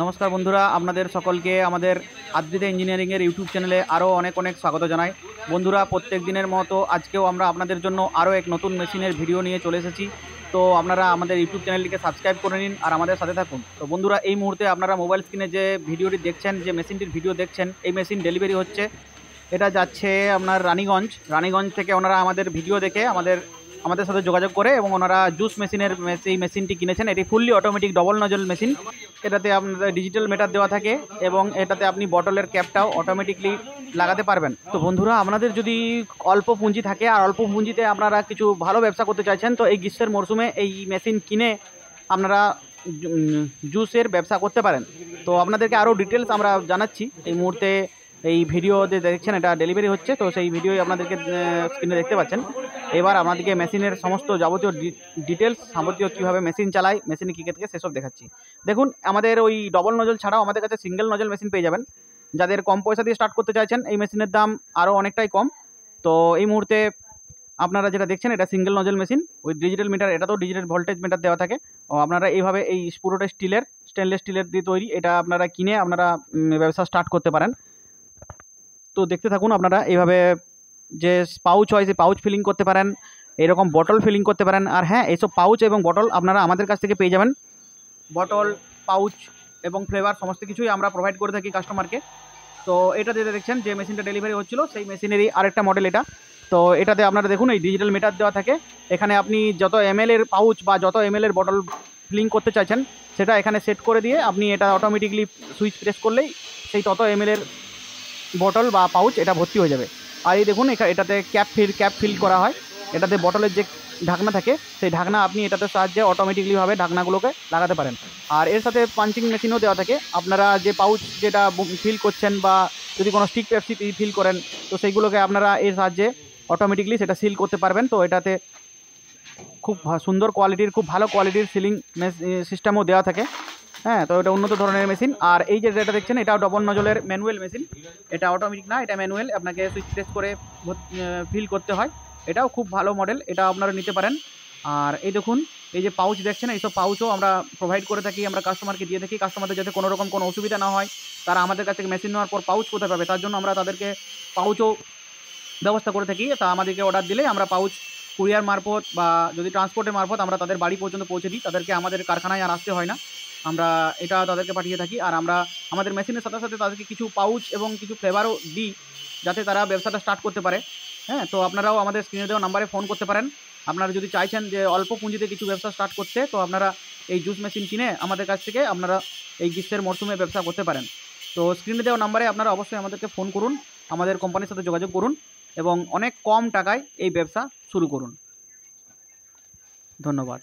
নমস্কার বন্ধুরা, আপনাদের সকলকে আমাদের আদ্রিতা ইঞ্জিনিয়ারিংয়ের ইউটিউব চ্যানেলে আরও অনেক অনেক স্বাগত জানাই। বন্ধুরা, প্রত্যেক দিনের মতো আজকেও আমরা আপনাদের জন্য আরও এক নতুন মেশিনের ভিডিও নিয়ে চলে এসেছি। তো আপনারা আমাদের ইউটিউব চ্যানেলটিকে সাবস্ক্রাইব করে নিন আর আমাদের সাথে থাকুন। তো বন্ধুরা, এই মুহূর্তে আপনারা মোবাইল স্ক্রিনে যে ভিডিওটি দেখছেন, যে মেশিনটির ভিডিও দেখছেন, এই মেশিন ডেলিভারি হচ্ছে। এটা যাচ্ছে আপনার রানীগঞ্জ থেকে। ওনারা আমাদের ভিডিও দেখে আমাদের সাথে যোগাযোগ করে এবং ওনারা জুস মেশিনের এই মেশিনটি কিনেছেন। এটি fully automatic double nozzle machine. এটাতে আপনাদের ডিজিটাল মিটার দেওয়া থাকে এবং এটাতে আপনি বটলের ক্যাপটাও অটোমেটিকলি লাগাতে পারবেন। তো বন্ধুরা, আপনাদের যদি অল্প পুঁজি থাকে আর অল্প পুঁজিতে আপনারা কিছু ভালো ব্যবসা করতে চাইছেন, তো এই গ্রীষ্মের মরশুমে এই মেশিন কিনে আপনারা জুসের ব্যবসা করতে পারেন। তো আপনাদেরকে আরও ডিটেলস আমরা জানাচ্ছি। এই মুহূর্তে এই ভিডিও যে দেখছেন, এটা ডেলিভারি হচ্ছে, তো সেই ভিডিওই আপনাদেরকে স্ক্রিনে দেখতে পাচ্ছেন। এবার আপনাদেরকে মেশিনের সমস্ত যাবতীয় ডিটেলস, যাবতীয় কীভাবে মেশিন চালায়, মেশিনে কী থেকে সেসব দেখাচ্ছি। দেখুন, আমাদের ওই ডবল নজল ছাড়াও আমাদের কাছে সিঙ্গেল নজল মেশিন পেয়ে যাবেন। যাদের কম পয়সা দিয়ে স্টার্ট করতে চাইছেন, এই মেশিনের দাম আরও অনেকটাই কম। তো এই মুহূর্তে আপনারা যেটা দেখছেন, এটা single nozzle machine with digital meter. এটা তো ডিজিটাল ভোল্টেজ মিটার দেওয়া থাকে। ও আপনারা এইভাবে এই পুরোটা স্টেনলেস স্টিলের দিয়ে তৈরি। এটা আপনারা কিনে আপনারা ব্যবসা স্টার্ট করতে পারেন। তো দেখতে থাকুন। আপনারা এইভাবে যে পাউচ হয়, সেই পাউচ ফিলিং করতে পারেন, এরকম বটল ফিলিং করতে পারেন। আর হ্যাঁ, এইসব পাউচ এবং বটল আপনারা আমাদের কাছ থেকে পেয়ে যাবেন। বটল, পাউচ এবং ফ্লেভার সমস্ত কিছুই আমরা প্রোভাইড করে থাকি কাস্টমারকে। তো এটা যেটা দেখছেন, যে মেশিনটা ডেলিভারি হচ্ছিল, সেই মেশিনেরই আরেকটা মডেল এটা। তো এটাতে আপনারা দেখুন, এই ডিজিটাল মিটার দেওয়া থাকে। এখানে আপনি যত এমএল এর পাউচ বা যত এমএল এর বটল ফিলিং করতে চাইছেন, সেটা এখানে সেট করে দিয়ে আপনি এটা অটোমেটিকলি সুইচ প্রেস করলেই সেই তত এমএল এর বটল বা পাউচ এটা ভর্তি হয়ে যাবে। আর এই দেখুন, এটাতে ক্যাপ ফিল করা হয়। এটাতে বটলের যে ঢাকনা থাকে, সেই ঢাকনা আপনি এটাতে সাহায্যে অটোমেটিকলিভাবে ঢাকনাগুলোকে লাগাতে পারেন। আর এর সাথে পাঞ্চিং মেশিনও দেওয়া থাকে। আপনারা যে পাউচ যেটা ফিল করছেন বা যদি কোনো স্টিক পেপসি ফিল করেন, তো সেইগুলোকে আপনারা এর সাহায্যে অটোমেটিকলি সেটা সিল করতে পারবেন। তো এটাতে খুব সুন্দর কোয়ালিটির, খুব ভালো কোয়ালিটির সিলিং সিস্টেমও দেওয়া থাকে। হ্যাঁ, তো এটা উন্নত ধরনের মেশিন। আর এই যে যেটা দেখছেন, এটাও ডবল নজলের ম্যানুয়াল মেশিন। এটা অটোমেটিক না, এটা ম্যানুয়াল। আপনাকে সুইচ প্রেস করে ফিল করতে হয়। এটাও খুব ভালো মডেল, এটা আপনারা নিতে পারেন। আর এই দেখুন, এই যে পাউচ দেখছেন, এইসব পাউচও আমরা প্রোভাইড করে থাকি, আমরা কাস্টমারকে দিয়ে থাকি। কাস্টমারদের যাতে কোনো রকম কোনো অসুবিধা না হয়, তারা আমাদের কাছ থেকে মেশিন নেওয়ার পর পাউচ কোথায় পাবে, তার জন্য আমরা তাদেরকে পাউচও ব্যবস্থা করে থাকি। তা আমাদেরকে অর্ডার দিলে আমরা পাউচ কুরিয়ার মারফত বা যদি ট্রান্সপোর্টের মারফত আমরা তাদের বাড়ি পর্যন্ত পৌঁছে দিই। তাদেরকে আমাদের কারখানায় আর আসতে হয় না, আমরা এটা তাদেরকে পাঠিয়ে থাকি। আর আমরা আমাদের মেশিনের সাথে সাথে তাদেরকে কিছু পাউচ এবং কিছু ফ্লেভারও দিই, যাতে তারা ব্যবসাটা স্টার্ট করতে পারে। হ্যাঁ, তো আপনারাও আমাদের স্ক্রিনে দেওয়া নাম্বারে ফোন করতে পারেন। আপনারা যদি চাইছেন যে অল্প পুঁজিতে কিছু ব্যবসা স্টার্ট করতে, তো আপনারা এই জুস মেশিন কিনে আমাদের কাছ থেকে আপনারা এই গ্রীষ্মের মরশুমে ব্যবসা করতে পারেন। তো স্ক্রিনে দেওয়া নাম্বারে আপনারা অবশ্যই আমাদেরকে ফোন করুন, আমাদের কোম্পানির সাথে যোগাযোগ করুন এবং অনেক কম টাকায় এই ব্যবসা শুরু করুন। ধন্যবাদ।